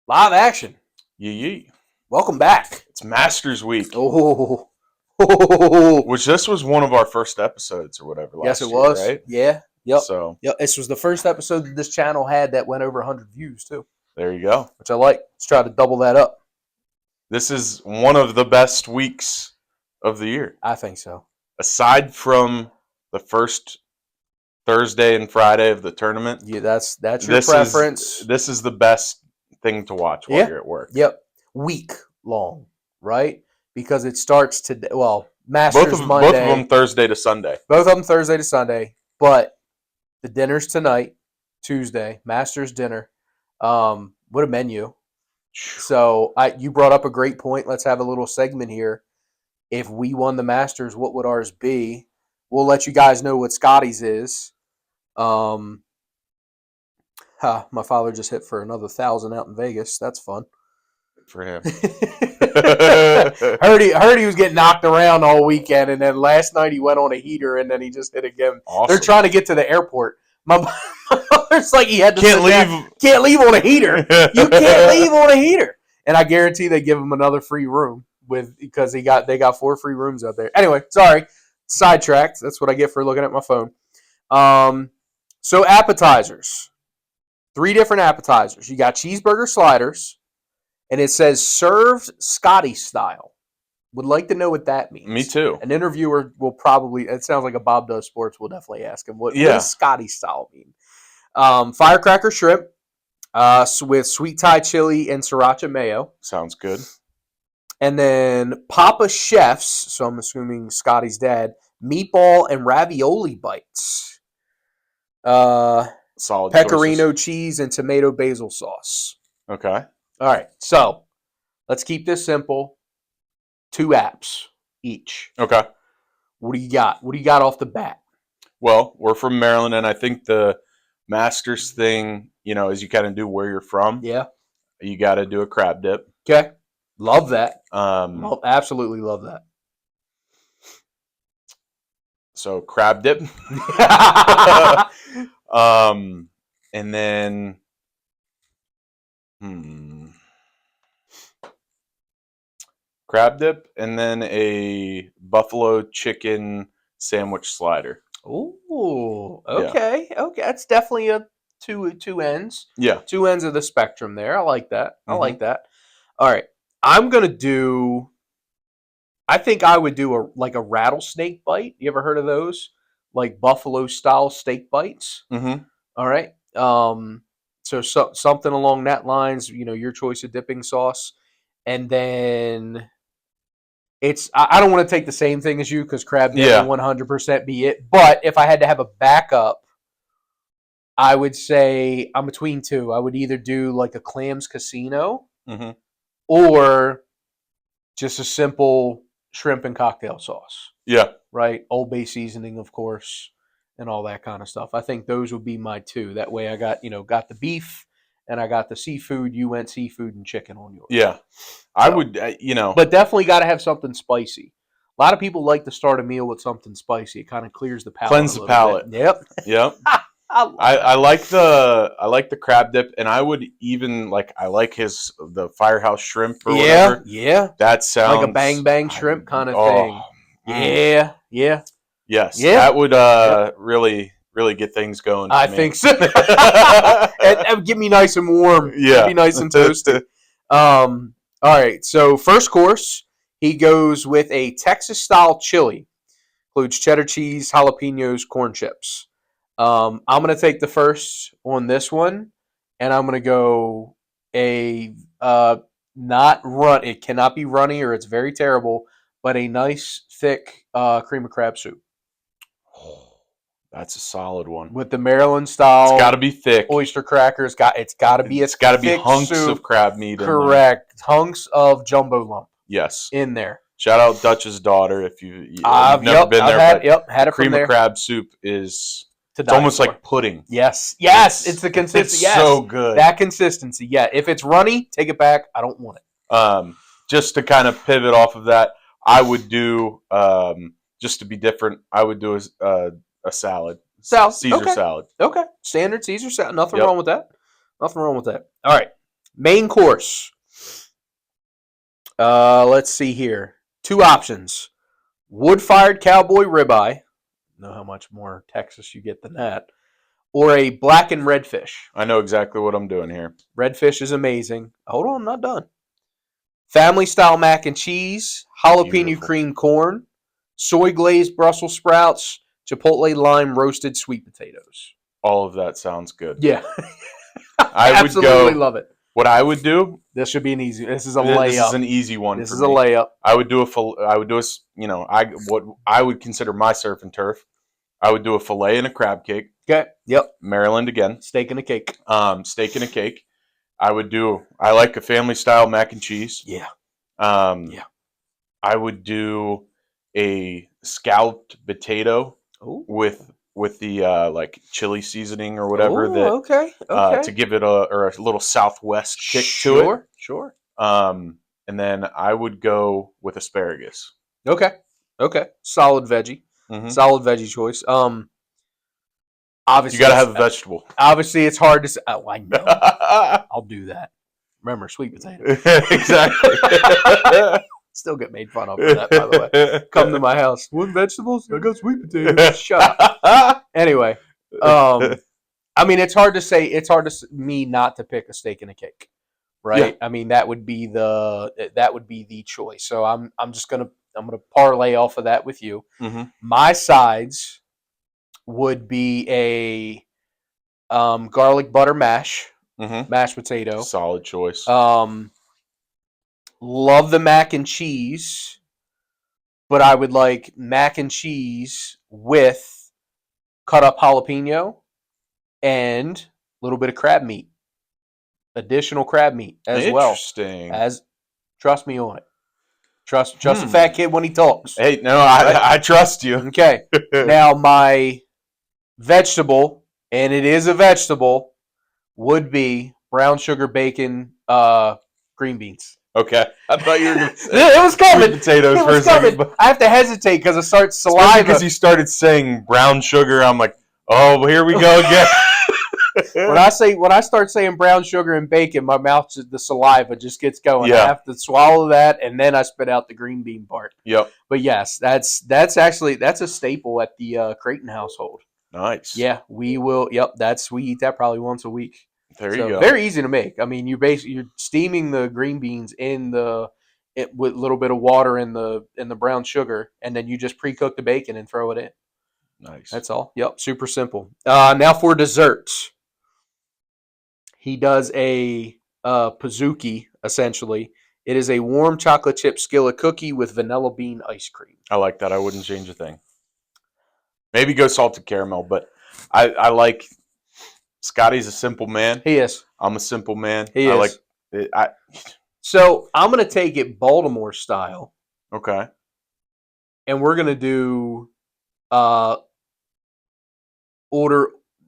Live action. Yee. Welcome back. It's Masters Week, Oh, which this was one of our first episodes or whatever last yes, it year, was. right? Yeah. Yep. So Yep. This was the first episode that this channel had that went over 100 views too, there you go. which I like. Let's try to double that up. This is one of the best weeks of the year, I think so. aside from the first Thursday and Friday of the tournament. Yeah, that's your preference. This is the best thing to watch while you're at work. Yep. Week long, right? Because it starts today. Well, Masters Monday. Both of them Thursday to Sunday. Both of them Thursday to Sunday. But the dinner's tonight, Tuesday. Masters dinner. What a menu. So you brought up a great point. Let's have a little segment here. If we won the Masters, what would ours be? We'll let you guys know what Scottie's is. My father just hit for another 1,000 out in Vegas. That's fun. For him. heard he was getting knocked around all weekend, and then last night he went on a heater, and then he just hit again. Awesome. They're trying to get to the airport. My mother's like he had to can't leave on a heater. You can't leave on a heater. And I guarantee they give him another free room because they got 4 free rooms out there. Anyway, sorry, sidetracked. That's what I get for looking at my phone. So appetizers, 3 different appetizers. You got cheeseburger sliders, and it says served Scottie style. Would like to know what that means. Me too. An interviewer will probably, it sounds like a Bob Does Sports, will definitely ask him, what does Scottie style mean? Firecracker shrimp with sweet Thai chili and sriracha mayo. Sounds good. And then Papa Chef's, so I'm assuming Scottie's dad, meatball and ravioli bites. Solid pecorino choices. Cheese and tomato basil sauce. Okay. All right, so let's keep this simple. 2 apps each. Okay. What do you got? What do you got off the bat? Well, we're from Maryland, and I think the Masters thing, is you kind of do where you're from. Yeah. You got to do a crab dip. Okay. Love that. Absolutely love that. So crab dip. And then, crab dip, and then a buffalo chicken sandwich slider. Ooh, okay. Yeah. Okay, that's definitely a two ends. Yeah. 2 ends of the spectrum there. I like that. I like that. All right. I think I would do a rattlesnake bite. You ever heard of those? Like buffalo style steak bites? Mm-hmm. All right. So something along that lines, your choice of dipping sauce. And then I don't want to take the same thing as you because crab dip will 100% be it. But if I had to have a backup, I would say I'm between 2. I would either do like a clams casino or just a simple shrimp and cocktail sauce. Yeah. Right? Old Bay seasoning, of course, and all that kind of stuff. I think those would be my 2. That way I got the beef and I got the seafood. You went seafood and chicken on yours. Yeah. I would, But definitely got to have something spicy. A lot of people like to start a meal with something spicy. It kind of clears the palate. Cleanse the palate. Bit. Yep. I like the crab dip, and I would even I like the firehouse shrimp or whatever. Yeah. That sounds like a bang bang shrimp kind of thing. Yeah. Yes. Yeah. That would really get things going. I think so. and get me nice and warm. Yeah. Get me nice and toasty. All right. So first course, he goes with a Texas style chili. Includes cheddar cheese, jalapenos, corn chips. I'm going to take the first on this one, and I'm going to go not run. It cannot be runny or it's very terrible, but a nice thick cream of crab soup. That's a solid one. With the Maryland style. It's got to be thick. Oyster crackers. It's got to be It's got to be hunks soup. of crab meat. Correct. Hunks of jumbo lump. Yes. In there. Shout out Dutch's daughter if you've never been there. Had it cream from there. Of crab soup is it's almost like pudding. Yes. It's the consistency. It's so good. That consistency. Yeah. If it's runny, take it back. I don't want it. Just to kind of pivot off of that, I would do just to be different. I would do a salad. Caesar salad. Okay. Standard Caesar salad. Nothing wrong with that. All right. Main course. Let's see here. 2 options. Wood-fired cowboy ribeye. Know how much more Texas you get than that. Or a blackened redfish. I know exactly what I'm doing here. Redfish is amazing. Hold on, I'm not done. Family-style mac and cheese. Jalapeno Beautiful. cream corn. Soy glazed Brussels sprouts. Chipotle lime roasted sweet potatoes. All of that sounds good. Yeah. I would absolutely go. love it. What I would do. This should be an easy. This is a layup. This is an easy one. This for is me. a layup. I would do what I would consider my surf and turf. I would do a fillet and a crab cake. Okay. Yep. Maryland again. Steak and a cake. Steak and a cake. I like a family style mac and cheese. Yeah. Yeah. I would do a scalloped potato with the like chili seasoning or whatever. Okay. To give it a little Southwest kick to it. Sure. And then I would go with asparagus. Okay. Solid veggie. Mm-hmm. Solid veggie choice. Obviously you got to have a vegetable. Obviously, it's hard to say. Oh, I know. I'll do that. Remember, sweet potato. Exactly. Still get made fun of for that, by the way. Come to my house. What vegetables? I got sweet potatoes. Shut up. Anyway, I mean, it's hard to say. It's hard to me not to pick a steak and a cake, right? Yeah. I mean, that would be the choice. So I'm gonna parlay off of that with you. Mm-hmm. My sides would be a garlic butter mashed potato. Solid choice. Love the mac and cheese, but I would like mac and cheese with cut up jalapeno and a little bit of crab meat. Additional crab meat as well. Interesting. Trust me on it. Trust a fat kid when he talks. Hey, no, I trust you. Okay. Now my vegetable, and it is a vegetable, would be brown sugar bacon green beans. Okay, I thought you were going to say it was coming. Potatoes for a second. But I have to hesitate because I start saliva. Because you started saying brown sugar, I'm like, oh, here we go again. When I start saying brown sugar and bacon, my mouth, the saliva just gets going. Yeah. I have to swallow that, and then I spit out the green bean part. Yep. But yes, that's a staple at the Creighton household. Nice. Yeah, we will. Yep, we eat that probably once a week. There you go. Very easy to make. I mean, you're steaming the green beans with a little bit of water in the brown sugar, and then you just pre-cook the bacon and throw it in. Nice. That's all. Yep, super simple. Now for desserts, he does a pizookie. Essentially, it is a warm chocolate chip skillet cookie with vanilla bean ice cream. I like that. I wouldn't change a thing. Maybe go salted caramel, but I like. Scottie's a simple man. He is. I'm a simple man. He is. So I'm going to take it Baltimore style. Okay. And we're going to do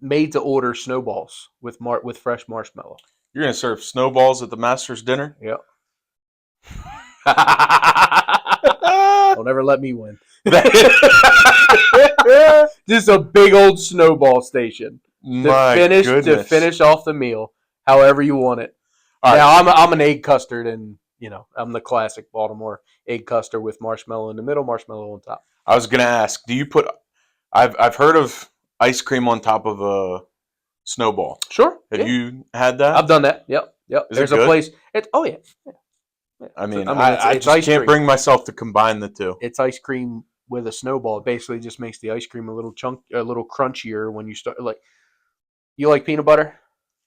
made to order snowballs with fresh marshmallow. You're going to serve snowballs at the master's dinner? Yep. Don't ever let me win. Just a big old snowball station. To finish off the meal, however you want it. All now right. I'm an egg custard, and I'm the classic Baltimore egg custard with marshmallow in the middle, marshmallow on top. I was gonna ask, do you put? I've heard of ice cream on top of a snowball. Sure. Have you had that? I've done that. Yep. There's a place. Yeah. I mean, I just can't bring myself to combine the two. It's ice cream with a snowball. It basically just makes the ice cream a little crunchier when you start. Like, you like peanut butter?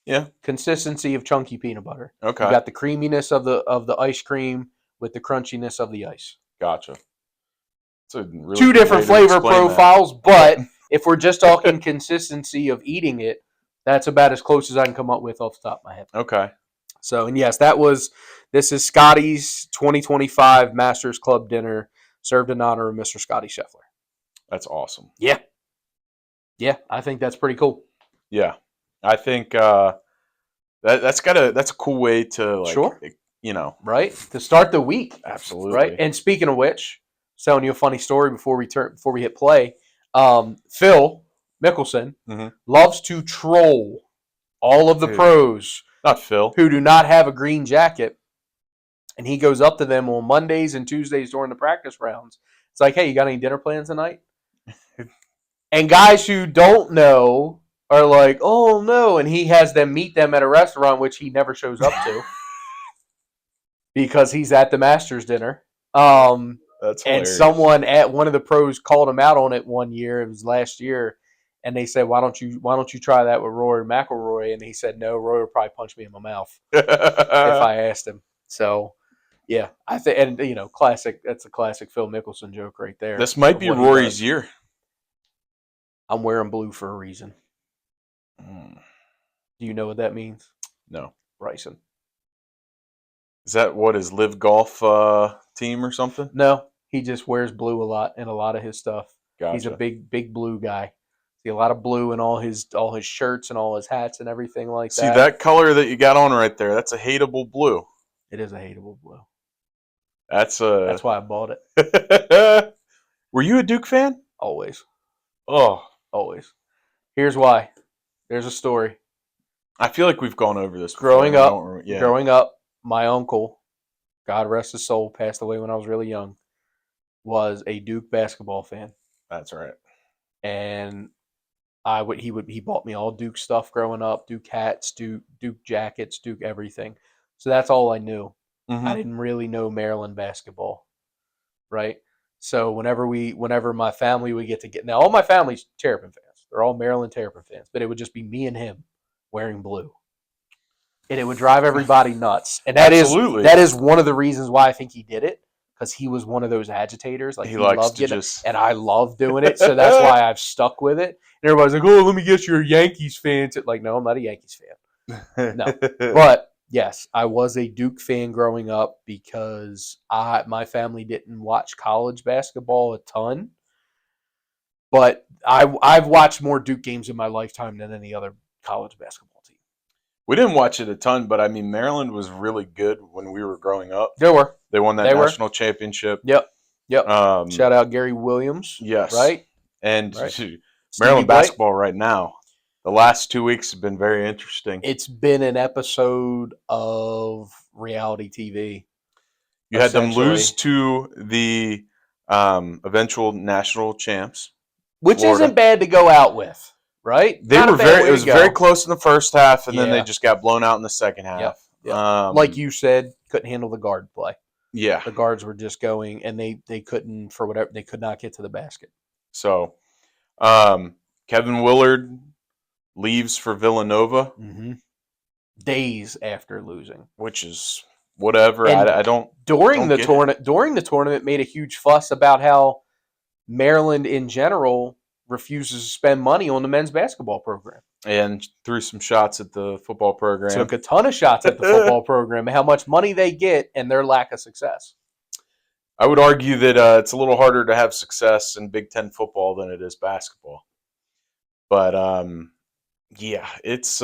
Yeah. Consistency of chunky peanut butter. Okay. You got the creaminess of the ice cream with the crunchiness of the ice. Gotcha. It's a really 2 different flavor profiles, but if we're just talking consistency of eating it, that's about as close as I can come up with off the top of my head. Okay. So, and yes, this is Scottie's 2025 Masters Club dinner served in honor of Mr. Scottie Scheffler. That's awesome. Yeah. Yeah, I think that's pretty cool. Yeah. I think that's a cool way to sure. Right? To start the week. Absolutely. Right? And speaking of which, telling you a funny story before we hit play. Phil Mickelson loves to troll all of the pros Not Phil. who do not have a green jacket. And he goes up to them on Mondays and Tuesdays during the practice rounds. It's like, hey, you got any dinner plans tonight? And guys who don't know are like, oh, no. And he has them meet them at a restaurant, which he never shows up to because he's at the Masters dinner. That's hilarious. And someone at one of the pros called him out on it one year. It was last year. And they said, why don't you try that with Rory McIlroy? And he said, no, Rory will probably punch me in my mouth if I asked him. So, yeah, I think, and classic. That's a classic Phil Mickelson joke right there. This might be Rory's year. I'm wearing blue for a reason. Do you know what that means? No. Bryson. Is that what his Live Golf team or something? No, he just wears blue a lot in a lot of his stuff. Gotcha. He's a big blue guy. See a lot of blue in all his shirts and all his hats and everything like that. See that color that you got on right there? That's a hateable blue. It is a hateable blue. That's why I bought it. Were you a Duke fan? Always. Oh, always. Here's why. There's a story. I feel like we've gone over this. Growing up, my uncle, God rest his soul, passed away when I was really young, was a Duke basketball fan. That's right. And he bought me all Duke stuff growing up, Duke hats, Duke jackets, Duke everything. So that's all I knew. Mm-hmm. I didn't really know Maryland basketball, right? So whenever my family would get now, all my family's Terrapin fans. They're all Maryland Terrapin fans, but it would just be me and him wearing blue, and it would drive everybody nuts. And that is one of the reasons why I think he did it, because he was one of those agitators. Like he loved it, and I love doing it. So that's why I've stuck with it. And everybody's like, "Oh, let me guess, you're a Yankees fan." Like, no, I'm not a Yankees fan. No, but yes, I was a Duke fan growing up because my family didn't watch college basketball a ton, but I've watched more Duke games in my lifetime than any other college basketball team. We didn't watch it a ton, but I mean, Maryland was really good when we were growing up. They won that national championship. Yep. Shout out Gary Williams. Yes. Right? And Maryland basketball right now, the last 2 weeks have been very interesting. It's been an episode of reality TV. You had them lose to the eventual national champs, which Florida. Isn't bad to go out with, right? They were it was very close in the first half, and then they just got blown out in the second half. Yep. Like you said, couldn't handle the guard play. Yeah, the guards were just going, and they couldn't, for whatever, they could not get to the basket. So, Kevin Willard leaves for Villanova days after losing, which is whatever. I don't during the tournament made a huge fuss about how Maryland in general refuses to spend money on the men's basketball program, and threw some shots at the football program. Took a ton of shots at the football program, how much money they get, and their lack of success. I would argue that it's a little harder to have success in Big Ten football than it is basketball. But yeah, it's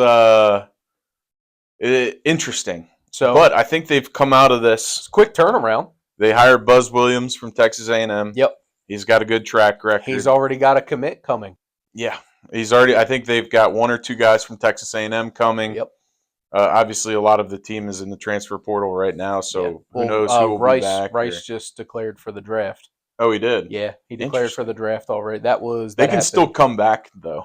interesting. But I think they've come out of this. It's a quick turnaround. They hired Buzz Williams from Texas A&M. Yep. He's got a good track record. He's already got a commit coming. Yeah. I think they've got one or two guys from Texas A&M coming. Yep. Obviously, a lot of the team is in the transfer portal right now, so who knows who will be back. Rice just declared for the draft. Oh, he did? Yeah, he declared for the draft already. They can still come back, though,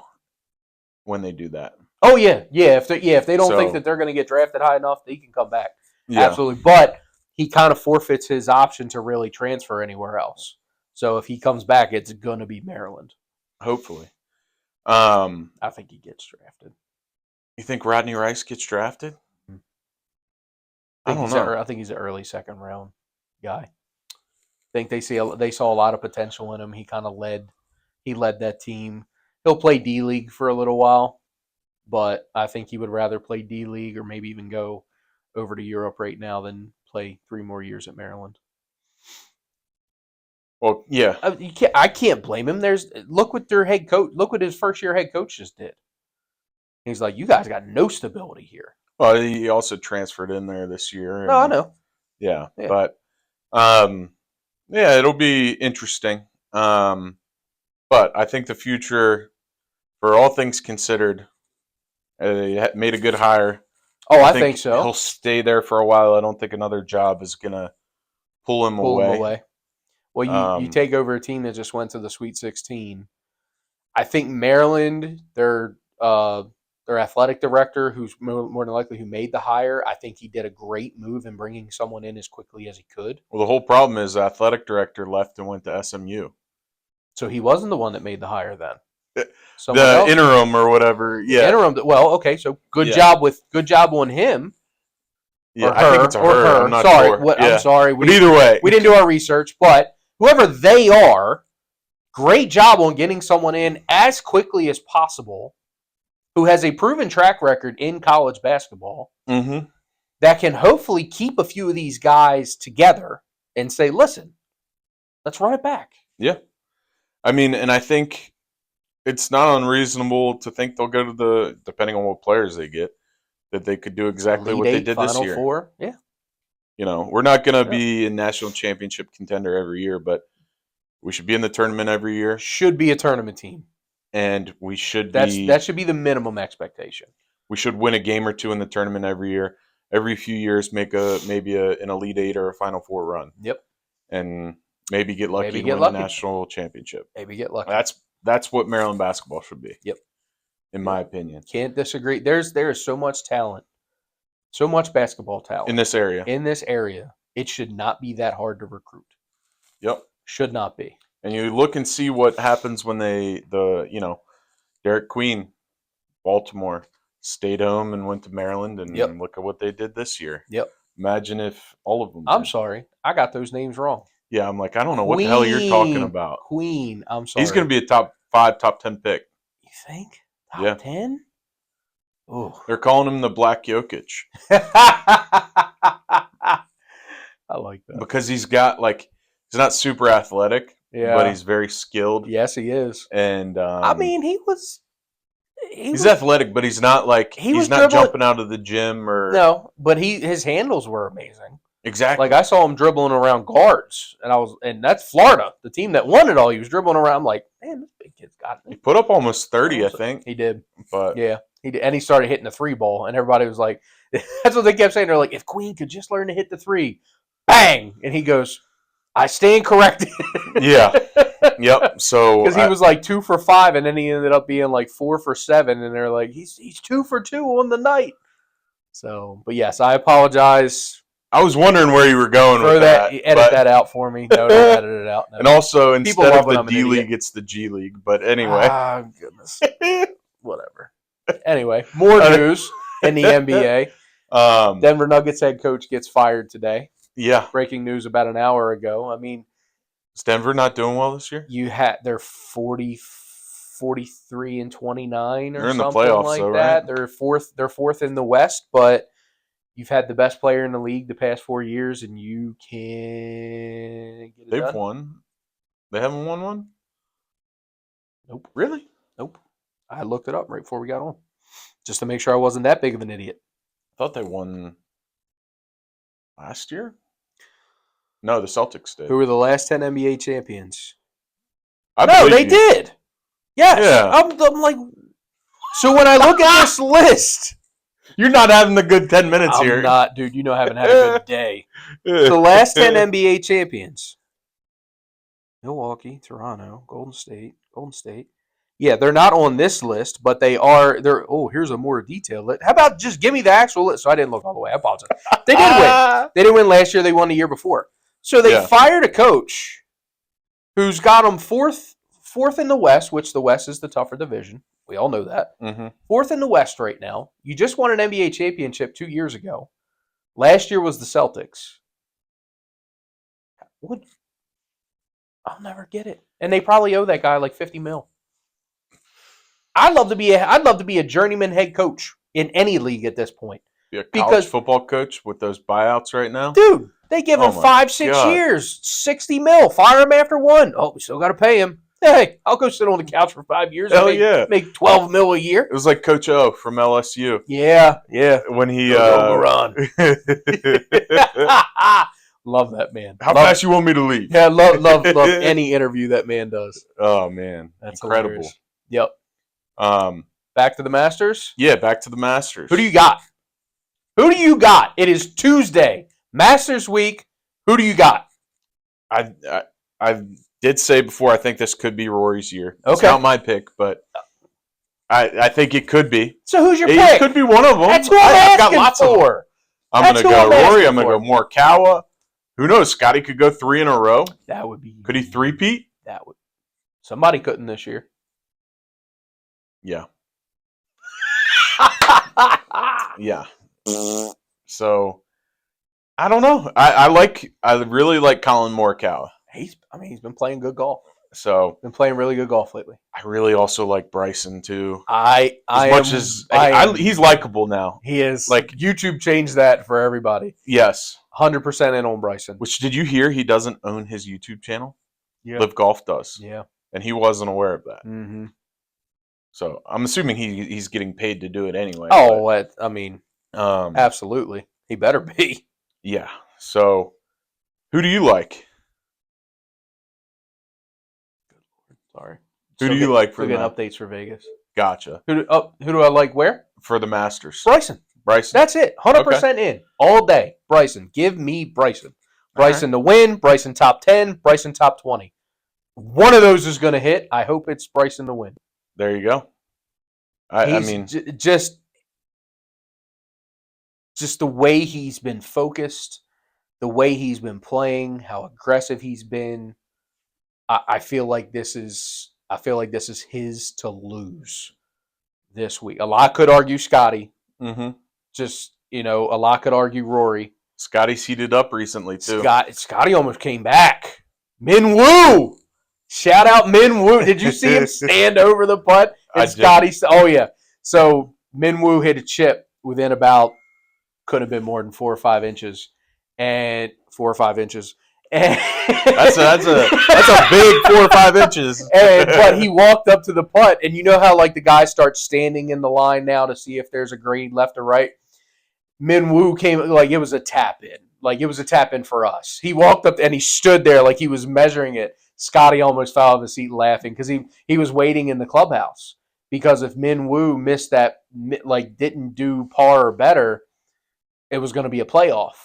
when they do that. Oh, yeah. If they don't think that they're going to get drafted high enough, he can come back. Yeah. Absolutely. But he kind of forfeits his option to really transfer anywhere else. So if he comes back, it's going to be Maryland. Hopefully. I think he gets drafted. You think Rodney Rice gets drafted? I don't know. I think he's an early second round guy. I think they saw a lot of potential in him. He kind of led that team. He'll play D League for a little while, but I think he would rather play D League or maybe even go over to Europe right now than play 3 more years at Maryland. Well, yeah, I can't blame him. Look what their head coach. Look what his first year head coach just did. He's like, you guys got no stability here. Well, he also transferred in there this year. No, I know. Yeah, but it'll be interesting. But I think the future, for all things considered, they made a good hire. Oh, I think so. He'll stay there for a while. I don't think another job is gonna pull him away. Well, you take over a team that just went to the Sweet 16. I think Maryland, their athletic director, who's more than likely who made the hire, I think he did a great move in bringing someone in as quickly as he could. Well, the whole problem is the athletic director left and went to SMU. So he wasn't the one that made the hire then. The interim or whatever. Yeah. Interim. Well, okay. So good job on him. Yeah, or her, I think it's a her. I'm not sure. I'm sorry. But either way, we didn't do our research. But whoever they are, great job on getting someone in as quickly as possible who has a proven track record in college basketball that can hopefully keep a few of these guys together and say, listen, let's run it back. Yeah. I mean, and I think it's not unreasonable to think they'll go to depending on what players they get, that they could do exactly what they did this year. Final Four. Yeah. You know, we're not going to be a national championship contender every year, but we should be in the tournament every year. Should be a tournament team. And we should that should be the minimum expectation. We should win a game or two in the tournament every year. Every few years, make maybe an Elite Eight or a Final Four run. Yep. And maybe get lucky to win the national championship. Maybe get lucky. That's what Maryland basketball should be. Yep. In my opinion. Can't disagree. There is so much talent, so much basketball talent in this area. It should not be that hard to recruit. Yep. Should not be. And you look and see what happens when Derik Queen, Baltimore, stayed home and went to Maryland, and look at what they did this year. Yep. Imagine if all of them. I'm sorry, I got those names wrong. Yeah, I'm like, I don't know what the hell you're talking about. Queen, I'm sorry. He's going to be a top 5, top 10 pick. You think? Top 10? Oh, they're calling him the Black Jokic. I like that because he's got he's not super athletic. Yeah. But he's very skilled. Yes, he is. And I mean, he's athletic, but he's not he's not jumping out of the gym or but his handles were amazing. Exactly. I saw him dribbling around guards, and that's Florida, the team that won it all. He was dribbling around. I'm like, man, this big kid's got it. He put up almost 30, I think. He did. But yeah, he did. And he started hitting the 3-ball, and everybody was like, that's what they kept saying. They're like, if Queen could just learn to hit the 3, bang, and he goes, I stand corrected. Yeah. Yep. So because he was 2 for 5, and then he ended up being 4 for 7, and they're like, he's 2 for 2 on the night. So, but yes, I apologize. I was wondering where you were going with that. Edit that out for me. No, don't edit it out. No. And also, instead of the D League, it's the G League. But anyway. Ah, goodness. Whatever. Anyway, more news in the NBA. Denver Nuggets head coach gets fired today. Yeah. Breaking news about an hour ago. I mean, is Denver not doing well this year? They're 43 and 29 or they're in something the playoffs, like though, that. Right? They're fourth in the West, but you've had the best player in the league the past 4 years, and you can't get it They've done. won. They haven't won one? Nope. Really? Nope. I looked it up right before we got on, just to make sure I wasn't that big of an idiot. I thought they won last year. No, the Celtics did. Who were the last 10 NBA champions? No, they did. Yes. Yeah. I'm like, so when I look at this list, you're not having a good 10 minutes here. I'm not, dude. You know, I haven't had a good day. The last 10 NBA champions: Milwaukee, Toronto, Golden State. Yeah, they're not on this list, but they are. Here's a more detailed list. How about just give me the actual list? So I didn't look all the way. I apologize. They did win. They didn't win last year. They won the year before. So they fired a coach who's got them fourth in the West, which the West is the tougher division. We all know that. Mm-hmm. Fourth in the West right now. You just won an NBA championship 2 years ago. Last year was the Celtics. I'll never get it. And they probably owe that guy $50 million. I'd love to be a journeyman head coach in any league at this point. Be a college football coach with those buyouts right now? Dude, they give him 5-6 years, $60 million. Fire him after 1. Oh, we still got to pay him. Hey, I'll go sit on the couch for 5 years and make $12 million a year. It was like Coach O from LSU. Yeah. When he run. Love that man. How fast you want me to leave? Yeah, love any interview that man does. Oh man, that's incredible. Hilarious. Yep. Back to the Masters? Yeah, back to the Masters. Who do you got? Who do you got? It is Tuesday, Masters Week. Who do you got? I did say before I think this could be Rory's year. It's Okay. not my pick, but I think it could be. So who's your It pick? could be one of them. That's who I'm asking for. I'm going to go Rory. I'm going to go Morikawa. Who knows? Scottie could go 3 in a row. That would be. Could he three-peat? That would. Somebody couldn't this year. Yeah. Yeah. So I don't know. I really like Colin Morikawa. He's been playing good golf. So been playing really good golf lately. I really also like Bryson too. He's likable now. He is. Like YouTube changed that for everybody. Yes. 100% in on Bryson. Which, did you hear he doesn't own his YouTube channel? Yeah. Live Golf does. Yeah. And he wasn't aware of that. Mm-hmm. So I'm assuming he's getting paid to do it anyway. Oh, absolutely. He better be. Yeah. So who do you like? Sorry. Who do you like for getting updates for Vegas? Gotcha. Who do I like where? For the Masters. Bryson. That's it. 100% in. All day. Bryson. Give me Bryson. Bryson to win. Bryson top 10. Bryson top 20. One of those is going to hit. I hope it's Bryson to win. There you go. I mean, just the way he's been focused, the way he's been playing, how aggressive he's been. I feel like this is his to lose this week. A lot could argue Scottie. Mm-hmm. A lot could argue Rory. Scottie's heated up recently too. Scottie almost came back. Min Woo! Shout out Min Woo. Did you see him stand over the putt? And Scottie. Oh yeah. So Min Woo hit a chip within about, could have been more than 4 or 5 inches, and 4 or 5 inches. That's a big 4 or 5 inches. But he walked up to the putt, and you know how like the guys start standing in the line now to see if there's a green left or right. Min Woo came like it was a tap in, for us. He walked up and he stood there like he was measuring it. Scottie almost fell off his seat laughing because he was waiting in the clubhouse, because if Min Woo missed that, like didn't do par or better, it was going to be a playoff.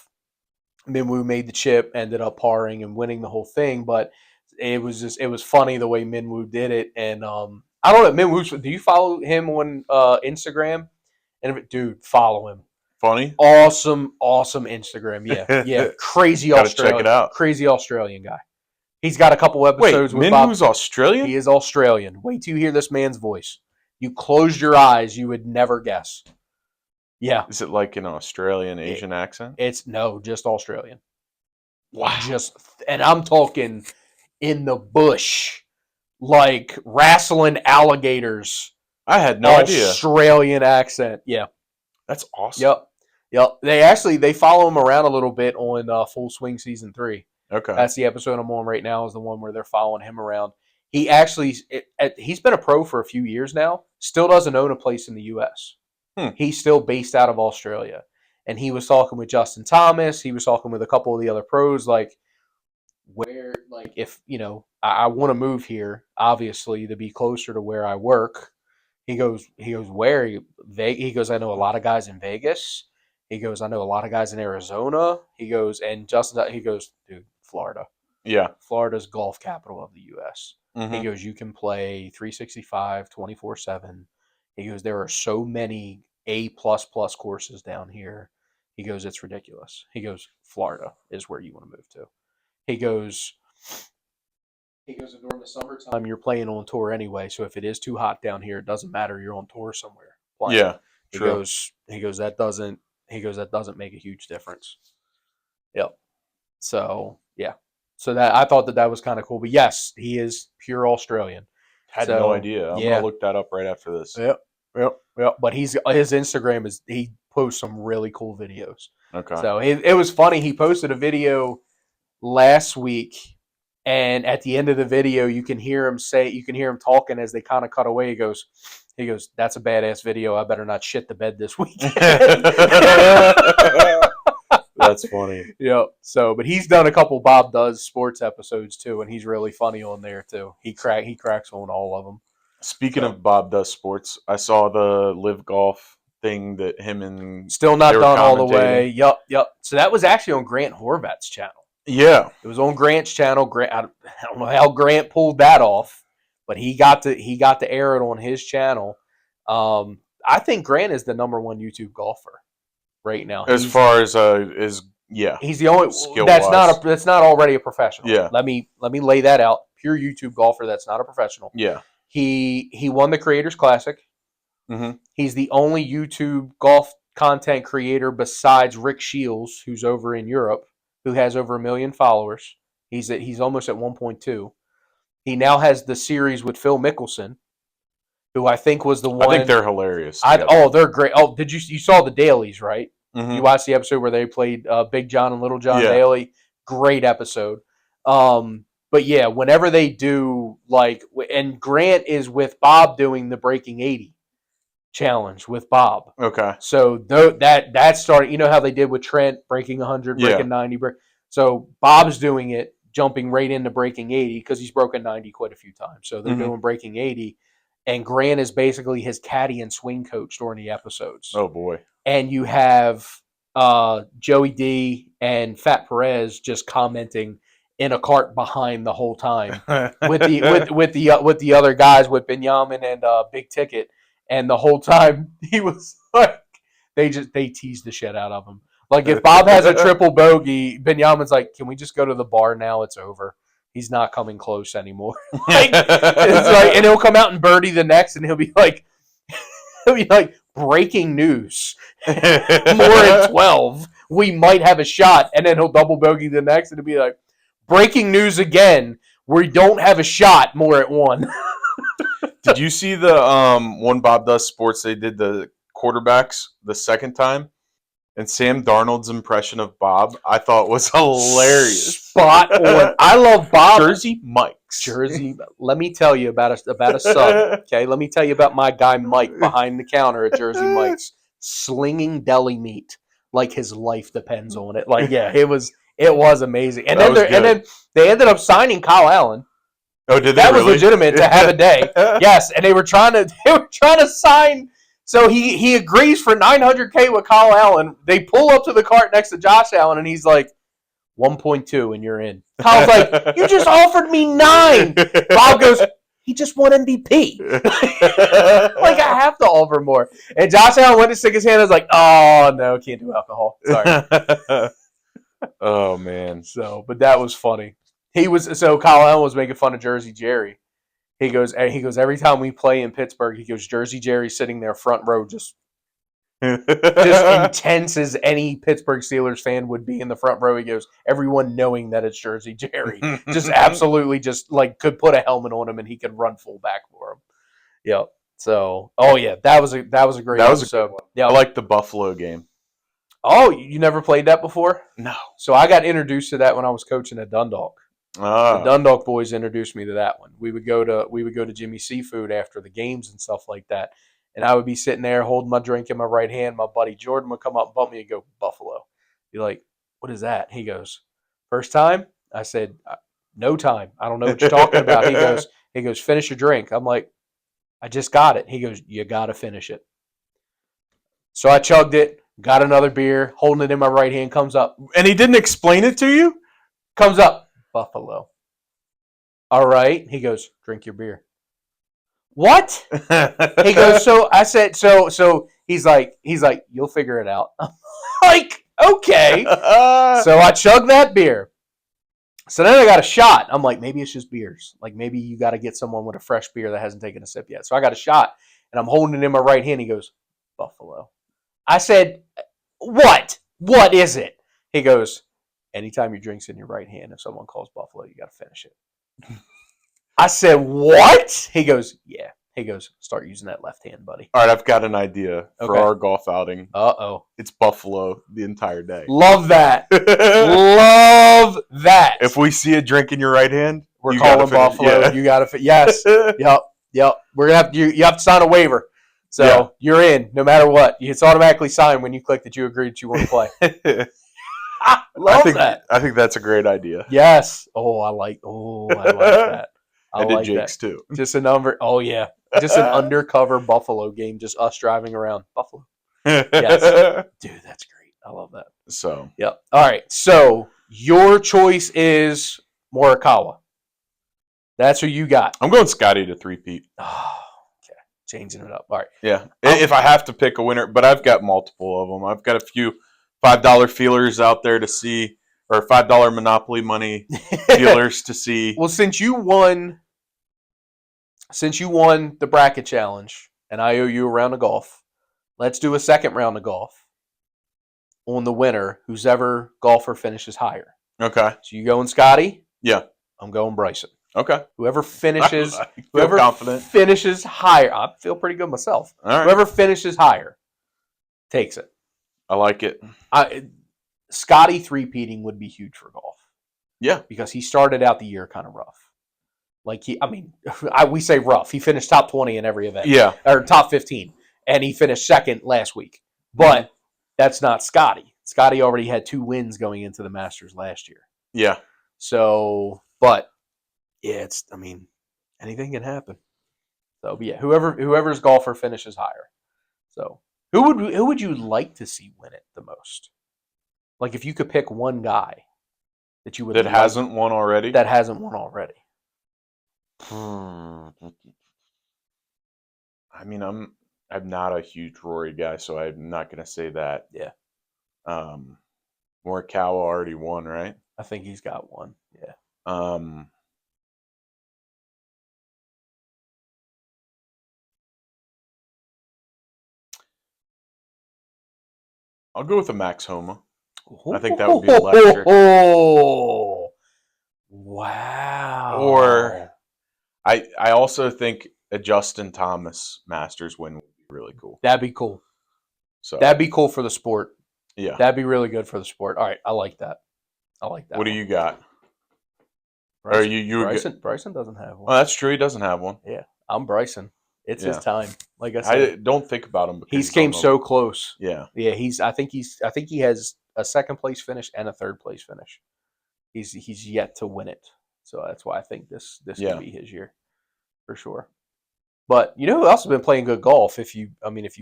Min Woo made the chip, ended up parring and winning the whole thing, but it was funny the way Min Woo did it. And I don't know, Min Woo, do you follow him on Instagram? And dude, follow him. Funny, awesome Instagram. Yeah, crazy Australian. Check it out. Crazy Australian guy. He's got a couple episodes. Wait, Min Woo's Australian? He is Australian. Wait till you hear this man's voice. You closed your eyes, you would never guess. Yeah. Is it like an Australian Asian accent? It's just Australian. Wow. And I'm talking in the bush, like wrestling alligators. I had no idea. Australian accent. Yeah. That's awesome. Yep. They follow him around a little bit on Full Swing Season 3. Okay. That's the episode I'm on right now, is the one where they're following him around. He's been a pro for a few years now. Still doesn't own a place in the U.S. He's still based out of Australia. And he was talking with Justin Thomas. He was talking with a couple of the other pros, like, where, like, if, I want to move here, obviously, to be closer to where I work. He goes, where? He goes, I know a lot of guys in Vegas. He goes, I know a lot of guys in Arizona. He goes, and Justin, he goes, dude, Florida. Yeah. Florida's golf capital of the U.S. Mm-hmm. He goes, you can play 365, 24/7. He goes, there are so many A++ courses down here. He goes, it's ridiculous. He goes, Florida is where you want to move to. He goes, during the summertime, you're playing on tour anyway. So if it is too hot down here, it doesn't matter. You're on tour somewhere playing. Yeah, true. He goes, that doesn't make a huge difference. Yep. So yeah. So that, I thought that was kind of cool. But yes, he is pure Australian. Had no idea. I'm gonna look that up right after this. Yep. But his Instagram he posts some really cool videos. Okay. So it was funny. He posted a video last week, and at the end of the video, you can hear him talking as they kind of cut away. He goes, that's a badass video. I better not shit the bed this weekend. That's funny. Yeah. So, but he's done a couple Bob Does Sports episodes too, and he's really funny on there too. He cracks on all of them. Speaking of Bob Does Sports, I saw the Live Golf thing that him and still not they were done all the commentating. way. Yup. So that was actually on Grant Horvat's channel. Yeah. It was on Grant's channel. Grant, I don't know how Grant pulled that off, but he got to air it on his channel. I think Grant is the number one YouTube golfer right now. As far as yeah, he's the only skill-wise. that's not already a professional. Yeah. Let me lay that out. Pure YouTube golfer that's not a professional. Yeah. He won the Creators Classic. Mm-hmm. He's the only YouTube golf content creator besides Rick Shields, who's over in Europe, who has over 1 million followers. He's almost at 1.2. He now has the series with Phil Mickelson, who I think was the one. I think they're hilarious. They're great. Oh, you saw the dailies, right? Mm-hmm. You watched the episode where they played Big John and Little John Daly. Great episode. But yeah, whenever they do and Grant is with Bob doing the Breaking 80 challenge with Bob. Okay. So that started. You know how they did with Trent breaking 100, breaking 90. So Bob's doing it, jumping right into breaking 80 because he's broken 90 quite a few times. So they're doing breaking 80, and Grant is basically his caddy and swing coach during the episodes. Oh boy. And you have Joey D and Fat Perez just commenting in a cart behind the whole time with the other guys, with Benjamin and Big Ticket, and the whole time he was like, they teased the shit out of him. Like if Bob has a triple bogey, Benjamin's like, "Can we just go to the bar now? It's over. He's not coming close anymore." And he'll come out and birdie the next, and he'll be like, breaking news. More at 12. We might have a shot. And then he'll double bogey the next, and it'll be like, breaking news again. We don't have a shot. More at 1. Did you see the one Bob Does Sports? They did the quarterbacks the second time. And Sam Darnold's impression of Bob, I thought was hilarious. Spot on. I love Bob. Jersey Mike's. Let me tell you about a sub. Okay, let me tell you about my guy Mike behind the counter at Jersey Mike's, slinging deli meat like his life depends on it. Like, yeah, it was amazing. And then they ended up signing Kyle Allen. Oh, did they? That really? was legitimate to have a day. Yes, and they were trying to sign. So he agrees for $900K with Kyle Allen. They pull up to the cart next to Josh Allen, and he's like, 1.2, and you're in. Kyle's like, you just offered me 9. Bob goes, he just won MVP. Like, I have to offer more. And Josh Allen went to stick his hand. I was like, oh, no, can't do alcohol. Sorry. Oh, man. But that was funny. Kyle Allen was making fun of Jersey Jerry. He goes, every time we play in Pittsburgh, he goes, Jersey Jerry sitting there front row, just intense as any Pittsburgh Steelers fan would be in the front row. He goes, everyone knowing that it's Jersey Jerry, just absolutely just like could put a helmet on him and he could run fullback for him. Yep. So, that was a great episode. Yeah, I like the Buffalo game. Oh, you never played that before? No. So I got introduced to that when I was coaching at Dundalk. The Dundalk boys introduced me to that one. We would go to Jimmy's Seafood after the games and stuff like that, and I would be sitting there holding my drink in my right hand. My buddy Jordan would come up and bump me and go, Buffalo. Be like, what is that? He goes, first time? I said, no time. I don't know what you're talking about. He goes, finish your drink. I'm like, I just got it. He goes, you got to finish it. So I chugged it, got another beer, holding it in my right hand, comes up. And he didn't explain it to you? Comes up. Buffalo. All right. He goes, drink your beer. What? He goes, so I said, so he's like, you'll figure it out. I'm like, okay. So I chugged that beer. So then I got a shot. I'm like, maybe it's just beers. Like maybe you got to get someone with a fresh beer that hasn't taken a sip yet. So I got a shot and I'm holding it in my right hand. He goes, Buffalo. I said, what? What is it? He goes, anytime your drink's in your right hand, if someone calls Buffalo, you got to finish it. I said, what? He goes, yeah. He goes, start using that left hand, buddy. All right, I've got an idea for our golf outing. Uh-oh. It's Buffalo the entire day. Love that. Love that. If we see a drink in your right hand, we're calling Buffalo. Yeah. You got to yes. Yep. We're gonna have you have to sign a waiver. So you're in no matter what. It's automatically signed when you click that you agree that you want to play. I think that's a great idea. Yes. I like that. I did Jake's too. Just a number. Oh yeah. Just an undercover Buffalo game. Just us driving around Buffalo. Yes. Dude, that's great. I love that. So, Yep. All right. So your choice is Morikawa. That's who you got. I'm going Scottie to three-peat. Oh, okay. Changing it up. All right. Yeah. If I have to pick a winner, but I've got multiple of them. I've got a few $5 feelers out there to see, or $5 Monopoly money feelers to see. Well, since you won the bracket challenge, and I owe you a round of golf, let's do a second round of golf on the winner, whose ever golfer finishes higher. Okay. So you going Scottie? Yeah. I'm going Bryson. Okay. Whoever finishes, I feel confident. finishes higher. I feel pretty good myself. All right. Whoever finishes higher takes it. I like it. Scottie three-peating would be huge for golf. Yeah. Because he started out the year kind of rough. Like we say rough. He finished top 20 in every event. Yeah. Or top 15. And he finished second last week. But that's not Scottie. Scottie already had 2 wins going into the Masters last year. Yeah. So, but yeah, anything can happen. So, but yeah, whoever's golfer finishes higher. So, who would you like to see win it the most? Like if you could pick one guy that you would hasn't won already. That hasn't won already. I mean, I'm not a huge Rory guy, so I'm not going to say that. Yeah. Morikawa already won, right? I think he's got one. Yeah. I'll go with a Max Homa. I think that would be electric. Oh, wow. Or I also think a Justin Thomas Masters win would be really cool. That'd be cool. So that'd be cool for the sport. Yeah. That'd be really good for the sport. All right, I like that. What do you got? Bryson, Bryson doesn't have one. Oh, that's true. He doesn't have one. Yeah, I'm Bryson. It's his time. Like I said, I don't think about him. He's came so close. Yeah. Yeah. I think he has a second place finish and a third place finish. He's yet to win it, so that's why I think this could be his year for sure. But you know who else has been playing good golf? If you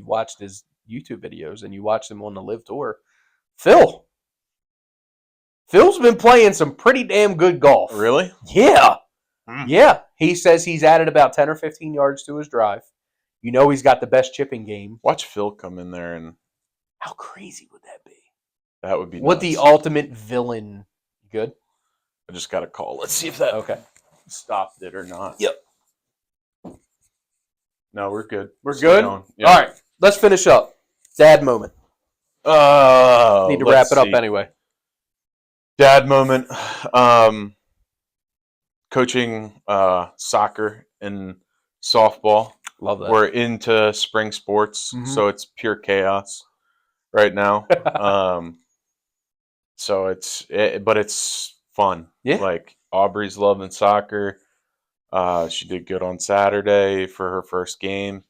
watched his YouTube videos and you watched him on the Live Tour, Phil. Phil's been playing some pretty damn good golf. Really? Yeah. Yeah. He says he's added about 10 or 15 yards to his drive. You know he's got the best chipping game. Watch Phil come in there and... How crazy would that be? That would be nuts. What the ultimate villain. Good? I just got a call. Let's see if that stopped it or not. Yep. No, we're good. We're good? Yeah. All right. Let's finish up. Dad moment. Need to wrap it up anyway. Dad moment. Coaching soccer and softball. Love that. We're into spring sports, so it's pure chaos right now. So but it's fun. Yeah. Like Aubrey's loving soccer. She did good on Saturday for her first game.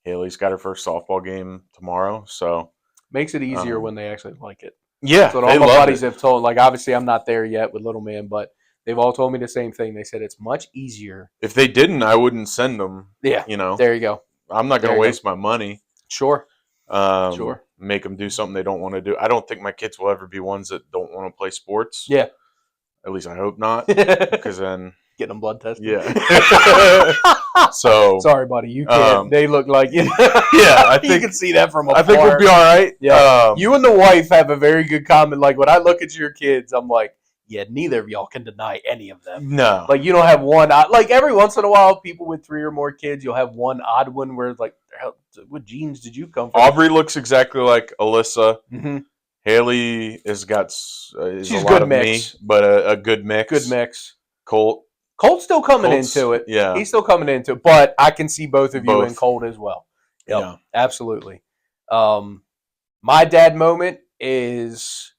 Haley's got her first softball game tomorrow, so makes it easier when they actually like it. Yeah, that's what all my buddies have told. Like, obviously, I'm not there yet with little man, but they've all told me the same thing. They said it's much easier. If they didn't, I wouldn't send them. Yeah, there you go. I'm not going to waste my money. Sure. Make them do something they don't want to do. I don't think my kids will ever be ones that don't want to play sports. Yeah. At least I hope not, because then getting them blood tested. Yeah. So sorry, buddy, you can't. They look like yeah. I think you can see that from afar. I think we'll be all right. Yeah. You and the wife have a very good comment. Like when I look at your kids, I'm like, yeah, neither of y'all can deny any of them. No. Like you don't have one. Like every once in a while, people with 3 or more kids, you'll have one odd one where it's like, what genes did you come from? Aubrey looks exactly like Alyssa. Mm-hmm. Haley has got she's a lot good of mix. me, but a good mix. Good mix. Colt's still coming into it. Yeah. He's still coming into it. But I can see both of you in Colt as well. Yep, yeah. Absolutely. My dad moment is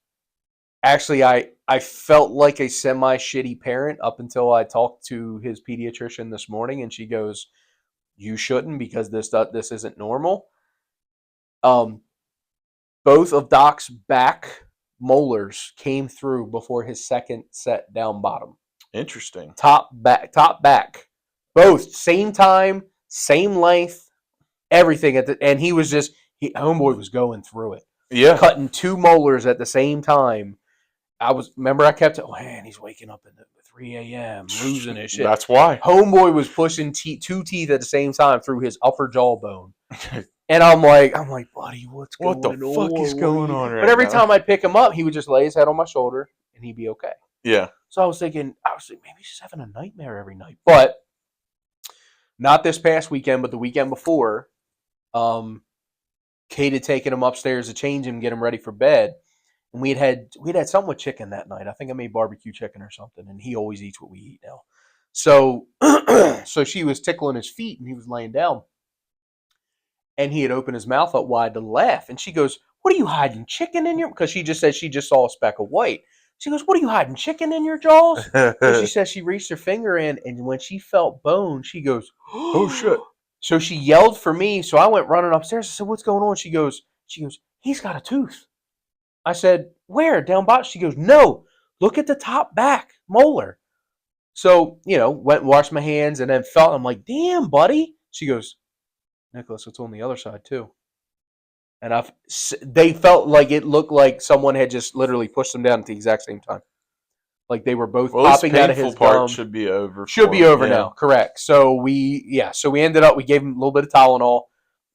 actually I felt like a semi-shitty parent up until I talked to his pediatrician this morning, and she goes, you shouldn't because this isn't normal. Both of Doc's back molars came through before his second set down bottom. Interesting. Top back. Both same time, same length, everything and he Homeboy was going through it, Yeah. cutting 2 molars at the same time. Remember I kept it. Oh man, he's waking up at 3 a.m. losing his shit. That's why. Homeboy was pushing 2 teeth at the same time through his upper jawbone, and I'm like, buddy, what's What going the on? fuck is going on right But every now? time I pick him up, he would just lay his head on my shoulder, and he'd be okay. Yeah. So I was thinking, maybe he's just having a nightmare every night. But not this past weekend, but the weekend before, Kate had taken him upstairs to change him, get him ready for bed. And we'd had something with chicken that night. I think I made barbecue chicken or something, and he always eats what we eat now. So so she was tickling his feet, and he was laying down. And he had opened his mouth up wide to laugh. And she goes, "What are you hiding? Chicken in your..." Because she just said she just saw a speck of white. She goes, "What are you hiding? Chicken in your jaws?" So she says she reached her finger in, and when she felt bone, she goes, Oh shit. So she yelled for me. So I went running upstairs. I said, "What's going on?" She goes, "He's got a tooth." I said, "Where? Down bottom?" She goes, "No, look at the top back molar." So, went and washed my hands and then felt, I'm like, "Damn, buddy." She goes, "Nicholas, it's on the other side too." And they felt like it looked like someone had just literally pushed them down at the exact same time. Like they were both popping out of his part gum. should be over. Should be over now, correct. So we ended up, we gave him a little bit of Tylenol.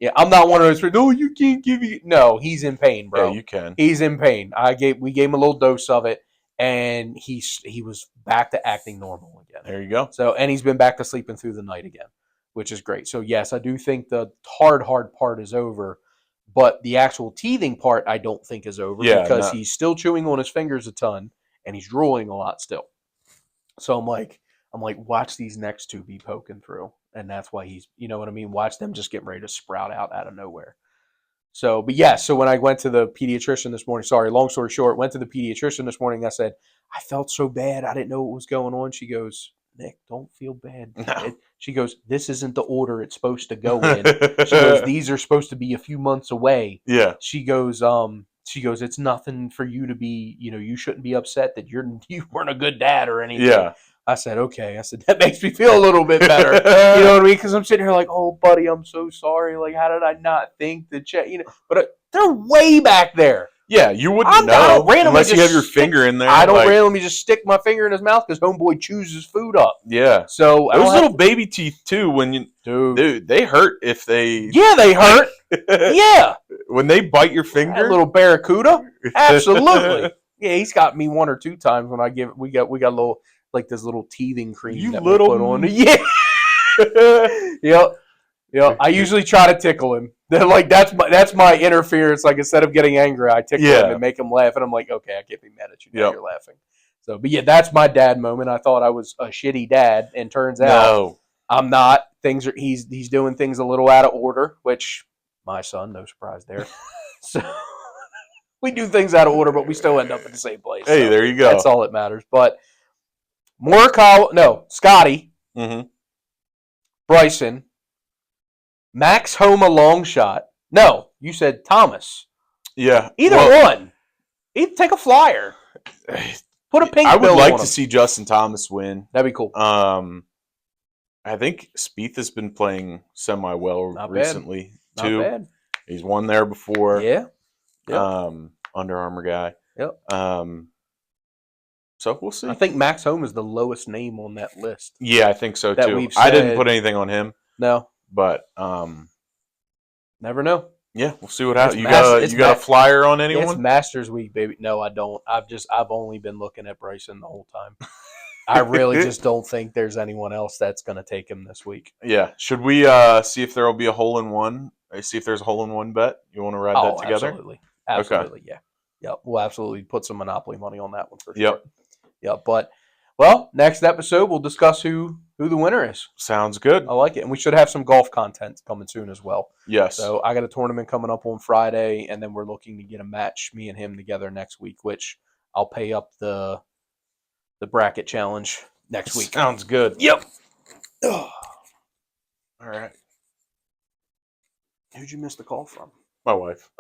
Yeah, I'm not one of those, no, you can't give me. No, he's in pain, bro. Yeah, you can. He's in pain. We gave him a little dose of it, and he was back to acting normal again. There you go. So, and he's been back to sleeping through the night again, which is great. So yes, I do think the hard part is over, but the actual teething part I don't think is over because he's still chewing on his fingers a ton and he's drooling a lot still. So I'm like, watch these next 2 be poking through. And that's why he's, you know what I mean? Watch them just get ready to sprout out of nowhere. So, but yeah, so when I went to the pediatrician this morning, long story short, went to the pediatrician this morning, I said, I felt so bad. I didn't know what was going on. She goes, "Nick, don't feel bad." No. She goes, "This isn't the order it's supposed to go in." She goes, "These are supposed to be a few months away." Yeah. She goes, "It's nothing for you to be, you shouldn't be upset that you weren't a good dad or anything." Yeah. I said, "Okay." I said, "That makes me feel a little bit better." You know what I mean? Because I'm sitting here like, "Oh, buddy, I'm so sorry. Like, how did I not think to check?" But they're way back there. Yeah, you wouldn't know unless you have your finger in there. I don't randomly just stick my finger in his mouth because homeboy chews his food up. Yeah. So those little baby teeth too, when you dude, they hurt if they. Yeah, they hurt. Yeah. When they bite your finger, that little barracuda. Absolutely. Yeah, he's got me 1 or 2 times when we got a little, like this little teething cream you that little we put on. Yeah. Yep. I usually try to tickle him. Like that's my interference. Like instead of getting angry, I tickle him and make him laugh, and I'm like, okay, I can't be mad at you now. You're laughing. So, but yeah, that's my dad moment. I thought I was a shitty dad, and turns out I'm not. He's doing things a little out of order, which my son, no surprise there. So we do things out of order, but we still end up in the same place. Hey, so there you go. That's all that matters. But Scottie, Bryson, Max Homa long shot. No, you said Thomas. Yeah. Either one. Either take a flyer. Put a pink I would bill like on to him. see Justin Thomas win. That'd be cool. I think Spieth has been playing semi well recently too. Not bad. He's won there before. Yeah. Yep. Under Armour guy. Yep. So we'll see. I think Max Homa is the lowest name on that list. Yeah, I think so too. I didn't put anything on him. No. But never know. Yeah, we'll see what happens. You got a flyer on anyone? It's Masters Week, baby. No, I don't. I've only been looking at Bryson the whole time. I really just don't think there's anyone else that's going to take him this week. Yeah. Should we see if there will be a hole-in-one? See if there's a hole-in-one bet? You want to ride that together? Absolutely. Absolutely, okay. Yeah. Yep. We'll absolutely put some Monopoly money on that one for sure. Yep. Yep. But, well, next episode we'll discuss who the winner is. Sounds good. I like it. And we should have some golf content coming soon as well. Yes. So I got a tournament coming up on Friday, and then we're looking to get a match, me and him together next week, which I'll pay up the bracket challenge next week. Sounds good. Yep. All right. Who'd you miss the call from? My wife.